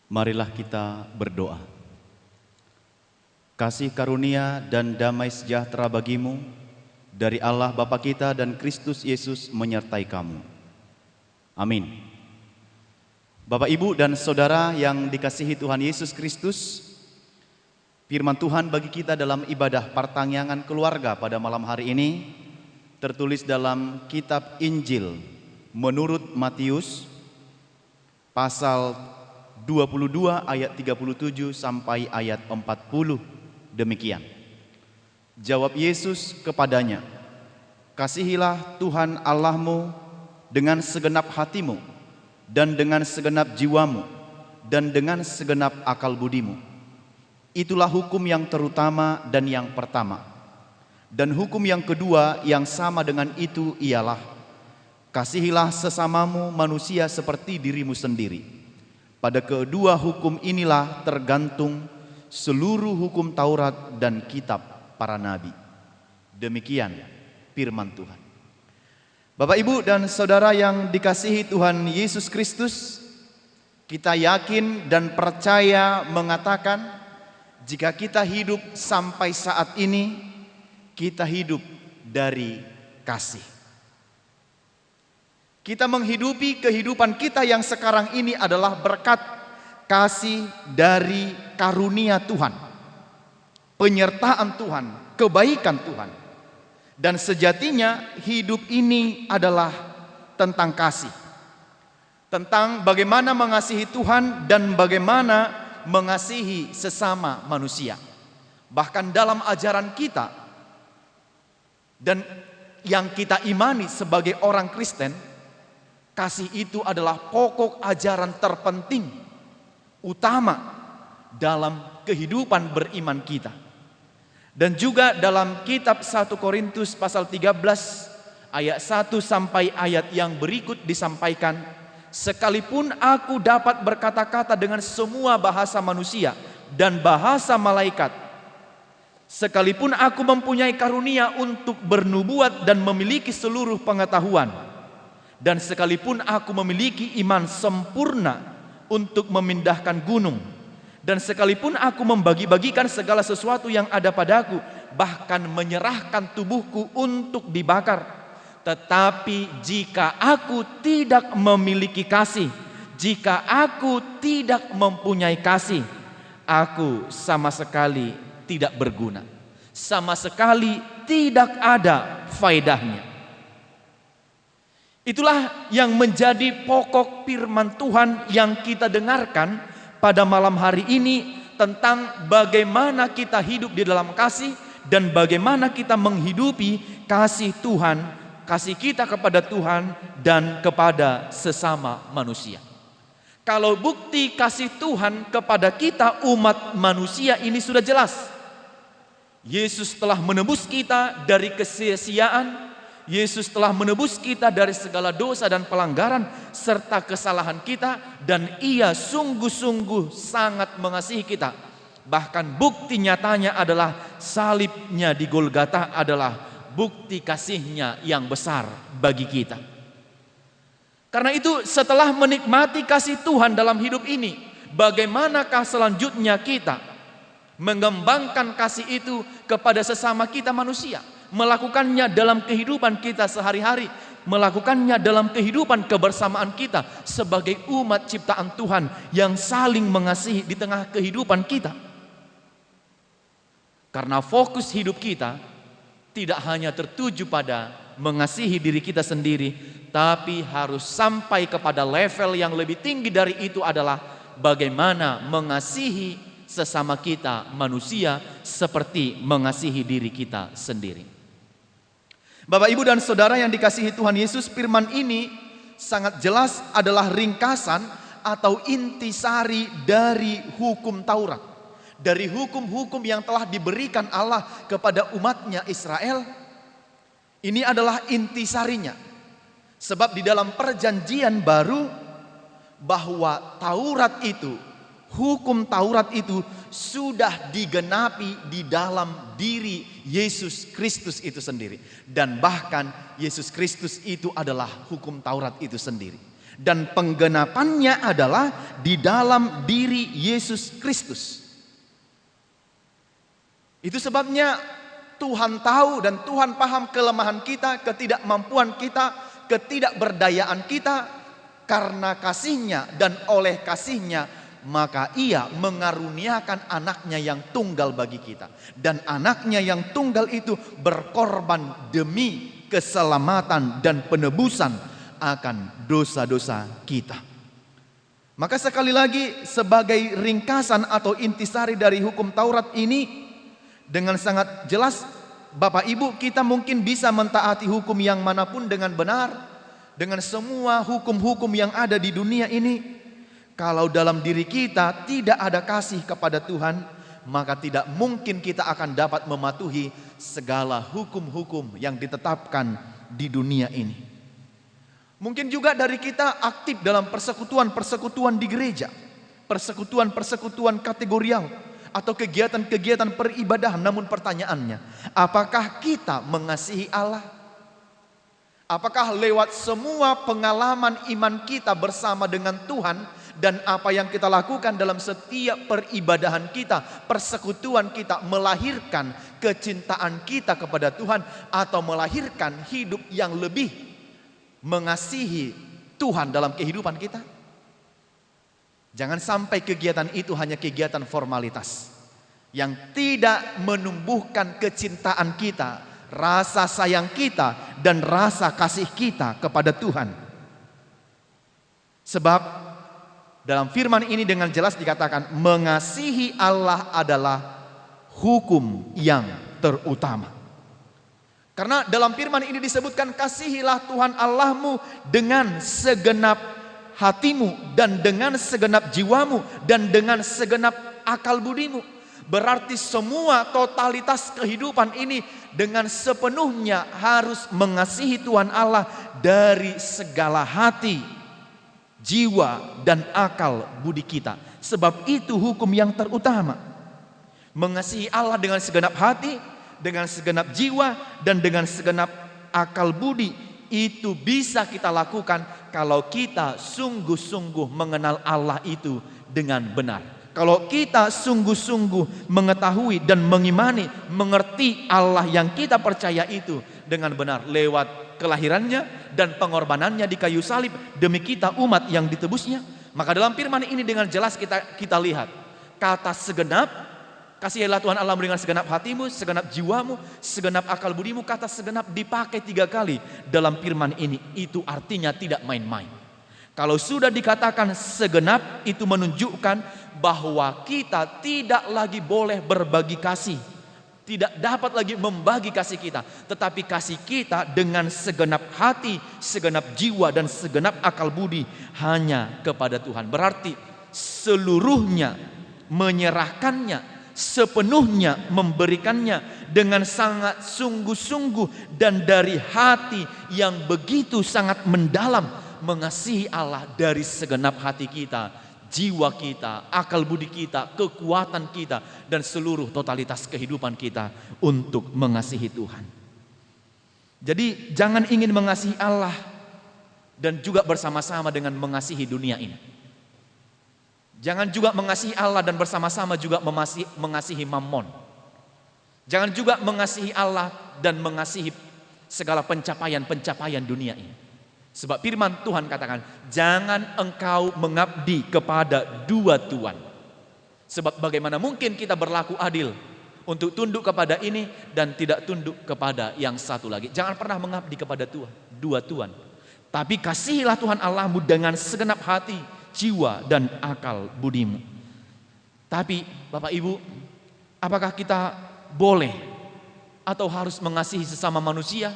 Marilah kita berdoa. Kasih karunia dan damai sejahtera bagimu dari Allah Bapa kita dan Kristus Yesus menyertai kamu. Amin. Bapak, Ibu, dan Saudara yang dikasihi Tuhan Yesus Kristus, firman Tuhan bagi kita dalam ibadah pertangyangan keluarga pada malam hari ini tertulis dalam kitab Injil menurut Matius pasal 22 ayat 37 sampai ayat 40. Demikian. Jawab Yesus kepadanya, "Kasihilah Tuhan Allahmu dengan segenap hatimu dan dengan segenap jiwamu dan dengan segenap akal budimu. Itulah hukum yang terutama dan yang pertama. Dan hukum yang kedua yang sama dengan itu ialah, kasihilah sesamamu manusia seperti dirimu sendiri. Pada kedua hukum inilah tergantung seluruh hukum Taurat dan kitab para nabi." Demikian firman Tuhan. Bapak, Ibu, dan Saudara yang dikasihi Tuhan Yesus Kristus, kita yakin dan percaya mengatakan jika kita hidup sampai saat ini, kita hidup dari kasih. Kita menghidupi kehidupan kita yang sekarang ini adalah berkat kasih dari karunia Tuhan, penyertaan Tuhan, kebaikan Tuhan. Dan sejatinya hidup ini adalah tentang kasih. Tentang bagaimana mengasihi Tuhan dan bagaimana mengasihi sesama manusia. Bahkan dalam ajaran kita dan yang kita imani sebagai orang Kristen, kasih itu adalah pokok ajaran terpenting, utama dalam kehidupan beriman kita. Dan juga dalam kitab 1 Korintus pasal 13 ayat 1 sampai ayat yang berikut disampaikan, "Sekalipun aku dapat berkata-kata dengan semua bahasa manusia dan bahasa malaikat, sekalipun aku mempunyai karunia untuk bernubuat dan memiliki seluruh pengetahuan, dan sekalipun aku memiliki iman sempurna untuk memindahkan gunung, dan sekalipun aku membagi-bagikan segala sesuatu yang ada padaku, bahkan menyerahkan tubuhku untuk dibakar, tetapi jika aku tidak memiliki kasih, jika aku tidak mempunyai kasih, aku sama sekali tidak berguna, sama sekali tidak ada faedahnya." Itulah yang menjadi pokok firman Tuhan yang kita dengarkan pada malam hari ini, tentang bagaimana kita hidup di dalam kasih dan bagaimana kita menghidupi kasih Tuhan, kasih kita kepada Tuhan dan kepada sesama manusia. Kalau bukti kasih Tuhan kepada kita umat manusia ini sudah jelas. Yesus telah menebus kita dari kesia-siaan. Yesus telah menebus kita dari segala dosa dan pelanggaran serta kesalahan kita, dan Ia sungguh-sungguh sangat mengasihi kita. Bahkan bukti nyatanya adalah salibnya di Golgota adalah bukti kasihnya yang besar bagi kita. Karena itu setelah menikmati kasih Tuhan dalam hidup ini, bagaimanakah selanjutnya kita mengembangkan kasih itu kepada sesama kita manusia? Melakukannya dalam kehidupan kita sehari-hari, melakukannya dalam kehidupan kebersamaan kita sebagai umat ciptaan Tuhan yang saling mengasihi di tengah kehidupan kita. Karena fokus hidup kita tidak hanya tertuju pada mengasihi diri kita sendiri, tapi harus sampai kepada level yang lebih tinggi dari itu, adalah bagaimana mengasihi sesama kita manusia seperti mengasihi diri kita sendiri. Bapak, Ibu, dan Saudara yang dikasihi Tuhan Yesus, firman ini sangat jelas adalah ringkasan atau intisari dari hukum Taurat, dari hukum-hukum yang telah diberikan Allah kepada umatnya Israel. Ini adalah intisarinya. Sebab di dalam perjanjian baru, bahwa Taurat itu, hukum Taurat itu sudah digenapi di dalam diri Yesus Kristus itu sendiri. Dan bahkan Yesus Kristus itu adalah hukum Taurat itu sendiri. Dan penggenapannya adalah di dalam diri Yesus Kristus. Itu sebabnya Tuhan tahu dan Tuhan paham kelemahan kita, ketidakmampuan kita, ketidakberdayaan kita. Karena kasih-Nya dan oleh kasih-Nya, maka Ia mengaruniakan anaknya yang tunggal bagi kita. Dan anaknya yang tunggal itu berkorban demi keselamatan dan penebusan akan dosa-dosa kita. Maka sekali lagi, sebagai ringkasan atau intisari dari hukum Taurat ini, dengan sangat jelas Bapak Ibu, kita mungkin bisa mentaati hukum yang manapun dengan benar, dengan semua hukum-hukum yang ada di dunia ini. Kalau dalam diri kita tidak ada kasih kepada Tuhan, maka tidak mungkin kita akan dapat mematuhi segala hukum-hukum yang ditetapkan di dunia ini. Mungkin juga dari kita aktif dalam persekutuan-persekutuan di gereja, persekutuan-persekutuan kategorial, atau kegiatan-kegiatan peribadahan. Namun pertanyaannya, apakah kita mengasihi Allah? Apakah lewat semua pengalaman iman kita bersama dengan Tuhan dan apa yang kita lakukan dalam setiap peribadahan kita, persekutuan kita melahirkan kecintaan kita kepada Tuhan, atau melahirkan hidup yang lebih mengasihi Tuhan dalam kehidupan kita? Jangan sampai kegiatan itu hanya kegiatan formalitas yang tidak menumbuhkan kecintaan kita, rasa sayang kita, dan rasa kasih kita kepada Tuhan. Sebab dalam firman ini dengan jelas dikatakan, mengasihi Allah adalah hukum yang terutama. Karena dalam firman ini disebutkan, kasihilah Tuhan Allahmu dengan segenap hatimu, dan dengan segenap jiwamu, dan dengan segenap akal budimu. Berarti semua totalitas kehidupan ini dengan sepenuhnya harus mengasihi Tuhan Allah dari segala hati, jiwa, dan akal budi kita. Sebab itu hukum yang terutama. Mengasihi Allah dengan segenap hati, dengan segenap jiwa, dan dengan segenap akal budi. Itu bisa kita lakukan kalau kita sungguh-sungguh mengenal Allah itu dengan benar. Kalau kita sungguh-sungguh mengetahui dan mengimani, mengerti Allah yang kita percaya itu dengan benar lewat kelahirannya dan pengorbanannya di kayu salib demi kita umat yang ditebusnya. Maka dalam firman ini dengan jelas kita lihat kata segenap, kasihilah Tuhan Allah dengan segenap hatimu, segenap jiwamu, segenap akal budimu. Kata segenap dipakai 3 kali dalam firman ini. Itu artinya tidak main-main. Kalau sudah dikatakan segenap, itu menunjukkan bahwa kita tidak lagi boleh berbagi kasih, tidak dapat lagi membagi kasih kita, tetapi kasih kita dengan segenap hati, segenap jiwa, dan segenap akal budi hanya kepada Tuhan. Berarti seluruhnya menyerahkannya, sepenuhnya memberikannya dengan sangat sungguh-sungguh dan dari hati yang begitu sangat mendalam. Mengasihi Allah dari segenap hati kita, jiwa kita, akal budi kita, kekuatan kita, dan seluruh totalitas kehidupan kita untuk mengasihi Tuhan. Jadi jangan ingin mengasihi Allah dan juga bersama-sama dengan mengasihi dunia ini. Jangan juga mengasihi Allah dan bersama-sama juga mengasihi mammon. Jangan juga mengasihi Allah dan mengasihi segala pencapaian-pencapaian dunia ini. Sebab firman Tuhan katakan, jangan engkau mengabdi kepada 2 tuan. Sebab bagaimana mungkin kita berlaku adil untuk tunduk kepada ini dan tidak tunduk kepada yang satu lagi. Jangan pernah mengabdi kepada 2 tuan. Tapi kasihilah Tuhan Allahmu dengan segenap hati, jiwa, dan akal budimu. Tapi Bapak Ibu, apakah kita boleh atau harus mengasihi sesama manusia?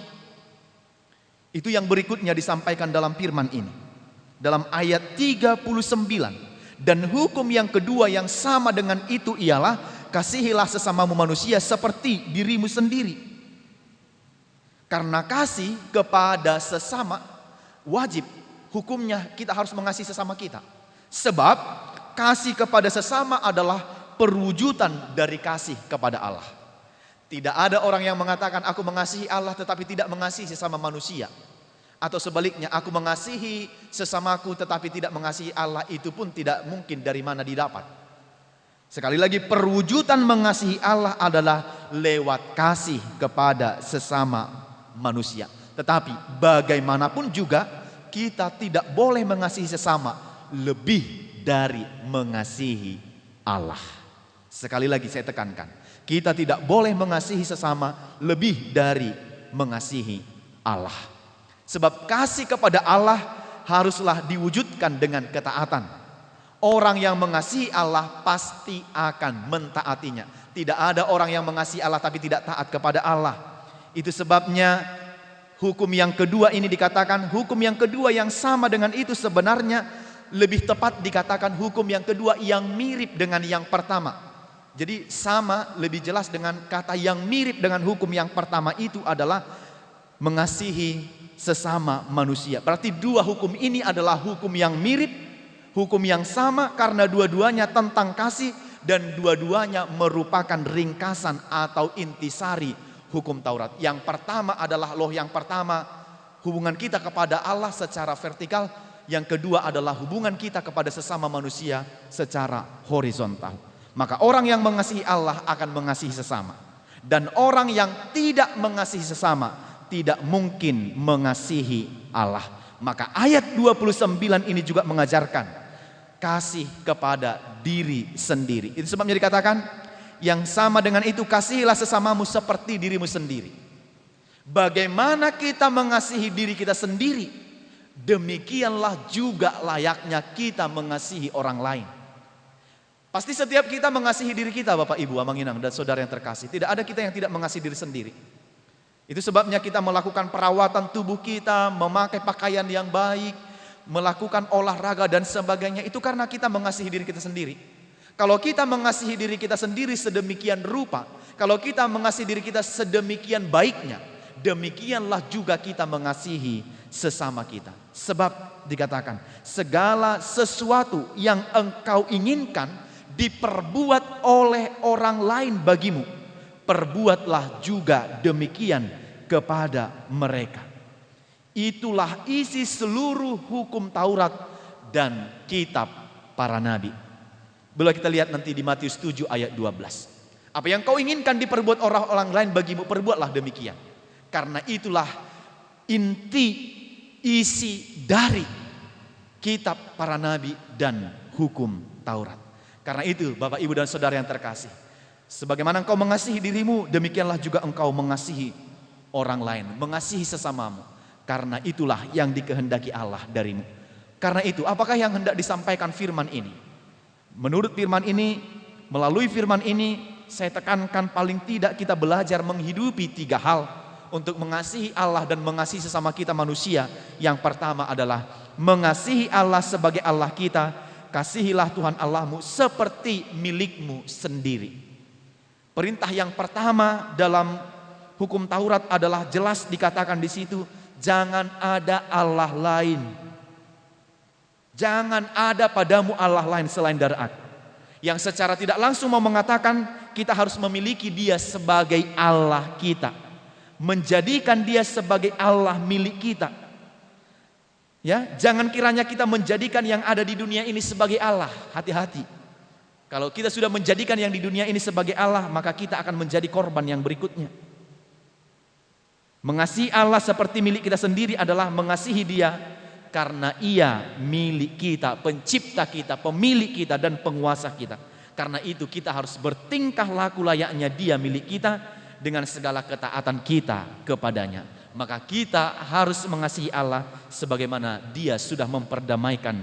Itu yang berikutnya disampaikan dalam firman ini. Dalam ayat 39. Dan hukum yang kedua yang sama dengan itu ialah, kasihilah sesamamu manusia seperti dirimu sendiri. Karena kasih kepada sesama wajib, hukumnya kita harus mengasihi sesama kita. Sebab kasih kepada sesama adalah perwujudan dari kasih kepada Allah. Tidak ada orang yang mengatakan aku mengasihi Allah tetapi tidak mengasihi sesama manusia. Atau sebaliknya, aku mengasihi sesamaku tetapi tidak mengasihi Allah, itu pun tidak mungkin dari mana didapat. Sekali lagi, perwujudan mengasihi Allah adalah lewat kasih kepada sesama manusia. Tetapi bagaimanapun juga kita tidak boleh mengasihi sesama lebih dari mengasihi Allah. Sekali lagi saya tekankan, kita tidak boleh mengasihi sesama lebih dari mengasihi Allah. Sebab kasih kepada Allah haruslah diwujudkan dengan ketaatan. Orang yang mengasihi Allah pasti akan mentaatinya. Tidak ada orang yang mengasihi Allah tapi tidak taat kepada Allah. Itu sebabnya hukum yang kedua ini dikatakan, hukum yang kedua yang sama dengan itu sebenarnya lebih tepat dikatakan hukum yang kedua yang mirip dengan yang pertama. Jadi sama lebih jelas dengan kata yang mirip dengan hukum yang pertama itu adalah mengasihi sesama manusia. Berarti dua hukum ini adalah hukum yang mirip, hukum yang sama karena dua-duanya tentang kasih dan dua-duanya merupakan ringkasan atau intisari hukum Taurat. Yang pertama adalah yang pertama hubungan kita kepada Allah secara vertikal, yang kedua adalah hubungan kita kepada sesama manusia secara horizontal. Maka orang yang mengasihi Allah akan mengasihi sesama, dan orang yang tidak mengasihi sesama tidak mungkin mengasihi Allah. Maka ayat 29 ini juga mengajarkan kasih kepada diri sendiri. Itu sebabnya dikatakan yang sama dengan itu, kasihilah sesamamu seperti dirimu sendiri. Bagaimana kita mengasihi diri kita sendiri, demikianlah juga layaknya kita mengasihi orang lain. Pasti setiap kita mengasihi diri kita, Bapak Ibu Amanginang dan saudara yang terkasih. Tidak ada kita yang tidak mengasihi diri sendiri. Itu sebabnya kita melakukan perawatan tubuh kita, memakai pakaian yang baik, melakukan olahraga dan sebagainya. Itu karena kita mengasihi diri kita sendiri. Kalau kita mengasihi diri kita sendiri sedemikian rupa, kalau kita mengasihi diri kita sedemikian baiknya, demikianlah juga kita mengasihi sesama kita. Sebab dikatakan, segala sesuatu yang engkau inginkan diperbuat oleh orang lain bagimu, perbuatlah juga demikian kepada mereka. Itulah isi seluruh hukum Taurat dan kitab para nabi. Boleh kita lihat nanti di Matius 7 ayat 12. Apa yang kau inginkan diperbuat orang lain bagimu, perbuatlah demikian. Karena itulah inti isi dari kitab para nabi dan hukum Taurat. Karena itu Bapak Ibu dan saudara yang terkasih, sebagaimana engkau mengasihi dirimu, demikianlah juga engkau mengasihi orang lain, mengasihi sesamamu. Karena itulah yang dikehendaki Allah darimu. Karena itu, apakah yang hendak disampaikan firman ini? Menurut firman ini, melalui firman ini, saya tekankan paling tidak kita belajar menghidupi 3 hal untuk mengasihi Allah dan mengasihi sesama kita manusia. Yang pertama adalah mengasihi Allah sebagai Allah kita. Kasihilah Tuhan Allahmu seperti milikmu sendiri. Perintah yang pertama dalam hukum Taurat adalah jelas dikatakan di situ, jangan ada Allah lain. Jangan ada padamu Allah lain selain dari Aku. Yang secara tidak langsung mau mengatakan kita harus memiliki Dia sebagai Allah kita, menjadikan Dia sebagai Allah milik kita. Ya, jangan kiranya kita menjadikan yang ada di dunia ini sebagai Allah. Hati-hati. Kalau kita sudah menjadikan yang di dunia ini sebagai Allah, maka kita akan menjadi korban yang berikutnya. Mengasihi Allah seperti milik kita sendiri adalah mengasihi Dia karena Ia milik kita, pencipta kita, pemilik kita dan penguasa kita. Karena itu kita harus bertingkah laku layaknya Dia milik kita dengan segala ketaatan kita kepadanya. Maka kita harus mengasihi Allah sebagaimana Dia sudah memperdamaikan,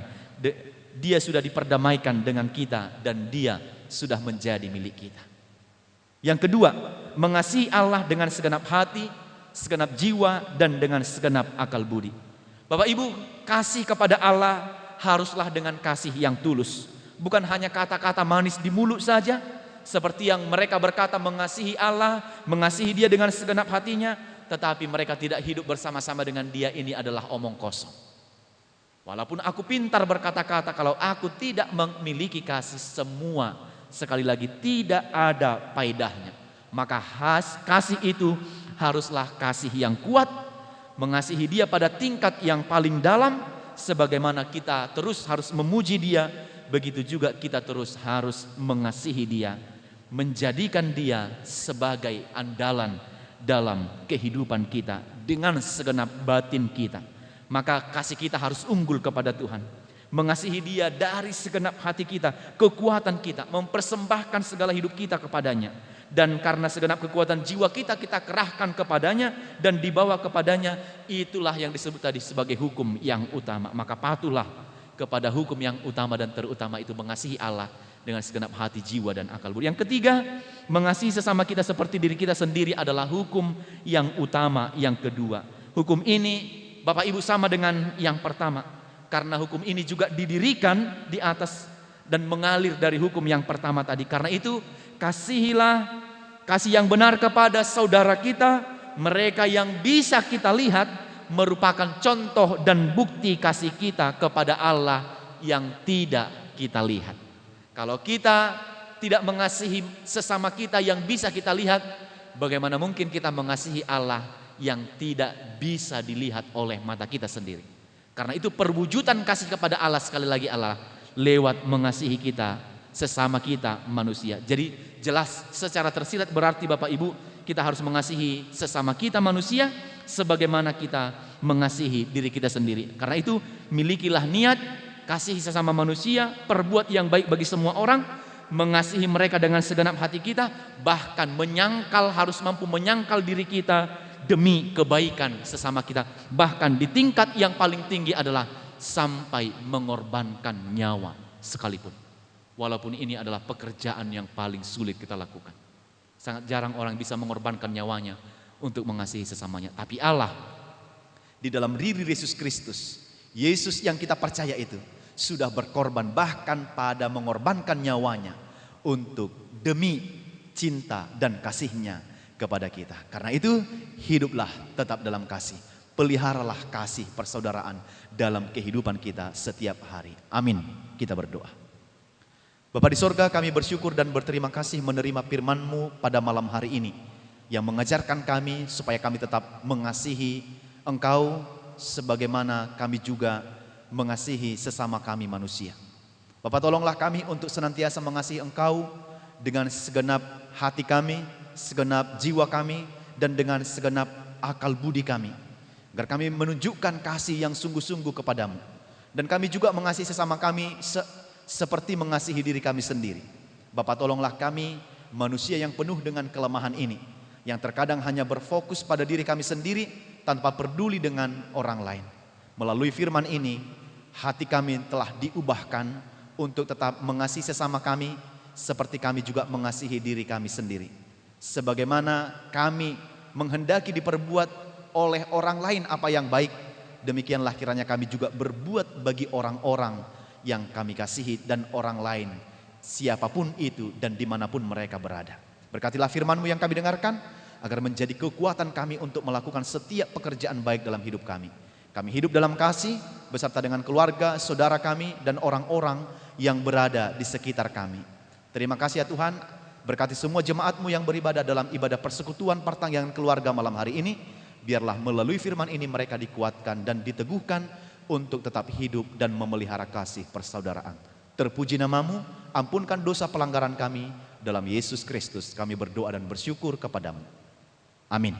Dia sudah diperdamaikan dengan kita dan Dia sudah menjadi milik kita. Yang kedua, mengasihi Allah dengan segenap hati, segenap jiwa dan dengan segenap akal budi. Bapak Ibu, kasih kepada Allah haruslah dengan kasih yang tulus. Bukan hanya kata-kata manis di mulut saja, seperti yang mereka berkata mengasihi Allah, mengasihi Dia dengan segenap hatinya, tetapi mereka tidak hidup bersama-sama dengan Dia. Ini adalah omong kosong. Walaupun aku pintar berkata-kata, kalau aku tidak memiliki kasih, semua sekali lagi tidak ada faedahnya. Maka kasih itu haruslah kasih yang kuat, mengasihi Dia pada tingkat yang paling dalam, sebagaimana kita terus harus memuji Dia, begitu juga kita terus harus mengasihi Dia, menjadikan Dia sebagai andalan dalam kehidupan kita dengan segenap batin kita. Maka kasih kita harus unggul kepada Tuhan, mengasihi Dia dari segenap hati kita, kekuatan kita, mempersembahkan segala hidup kita kepadanya. Dan karena segenap kekuatan jiwa kita kerahkan kepadanya dan dibawa kepadanya, itulah yang disebut tadi sebagai hukum yang utama. Maka patuhlah kepada hukum yang utama dan terutama, itu mengasihi Allah dengan segenap hati, jiwa, dan akal budi. Yang ketiga, mengasihi sesama kita seperti diri kita sendiri adalah hukum yang utama yang kedua. Hukum ini Bapak Ibu sama dengan yang pertama, karena hukum ini juga didirikan di atas dan mengalir dari hukum yang pertama tadi. Karena itu kasihilah kasih yang benar kepada saudara kita, mereka yang bisa kita lihat merupakan contoh dan bukti kasih kita kepada Allah yang tidak kita lihat. Kalau kita tidak mengasihi sesama kita yang bisa kita lihat, bagaimana mungkin kita mengasihi Allah yang tidak bisa dilihat oleh mata kita sendiri? Karena itu perwujudan kasih kepada Allah, sekali lagi Allah, lewat mengasihi kita sesama kita manusia. Jadi jelas secara tersirat berarti Bapak Ibu, kita harus mengasihi sesama kita manusia sebagaimana kita mengasihi diri kita sendiri. Karena itu milikilah niat kasih sesama manusia, perbuat yang baik bagi semua orang, mengasihi mereka dengan segenap hati kita, bahkan menyangkal, harus mampu menyangkal diri kita demi kebaikan sesama kita. Bahkan di tingkat yang paling tinggi adalah sampai mengorbankan nyawa sekalipun. Walaupun ini adalah pekerjaan yang paling sulit kita lakukan. Sangat jarang orang bisa mengorbankan nyawanya untuk mengasihi sesamanya. Tapi Allah di dalam diri Yesus Kristus, Yesus yang kita percaya itu sudah berkorban, bahkan pada mengorbankan nyawanya untuk demi cinta dan kasihnya kepada kita. Karena itu hiduplah tetap dalam kasih, peliharalah kasih persaudaraan dalam kehidupan kita setiap hari. Amin. Kita berdoa. Bapa di sorga, kami bersyukur dan berterima kasih menerima firman-Mu pada malam hari ini, yang mengajarkan kami supaya kami tetap mengasihi Engkau sebagaimana kami juga mengasihi sesama kami manusia. Bapak, tolonglah kami untuk senantiasa mengasihi Engkau dengan segenap hati kami, segenap jiwa kami, dan dengan segenap akal budi kami, agar kami menunjukkan kasih yang sungguh-sungguh kepadamu. Dan kami juga mengasihi sesama kami seperti mengasihi diri kami sendiri. Bapak, tolonglah kami manusia yang penuh dengan kelemahan ini, yang terkadang hanya berfokus pada diri kami sendiri tanpa peduli dengan orang lain. Melalui firman ini, hati kami telah diubahkan untuk tetap mengasihi sesama kami seperti kami juga mengasihi diri kami sendiri. Sebagaimana kami menghendaki diperbuat oleh orang lain apa yang baik, demikianlah kiranya kami juga berbuat bagi orang-orang yang kami kasihi dan orang lain, siapapun itu dan dimanapun mereka berada. Berkatilah firman-Mu yang kami dengarkan, agar menjadi kekuatan kami untuk melakukan setiap pekerjaan baik dalam hidup kami. Kami hidup dalam kasih beserta dengan keluarga, saudara kami, dan orang-orang yang berada di sekitar kami. Terima kasih ya Tuhan, berkati semua jemaat-Mu yang beribadah dalam ibadah persekutuan pertanggihan keluarga malam hari ini. Biarlah melalui firman ini mereka dikuatkan dan diteguhkan untuk tetap hidup dan memelihara kasih persaudaraan. Terpuji nama-Mu, ampunkan dosa pelanggaran kami. Dalam Yesus Kristus kami berdoa dan bersyukur kepadamu. Amin.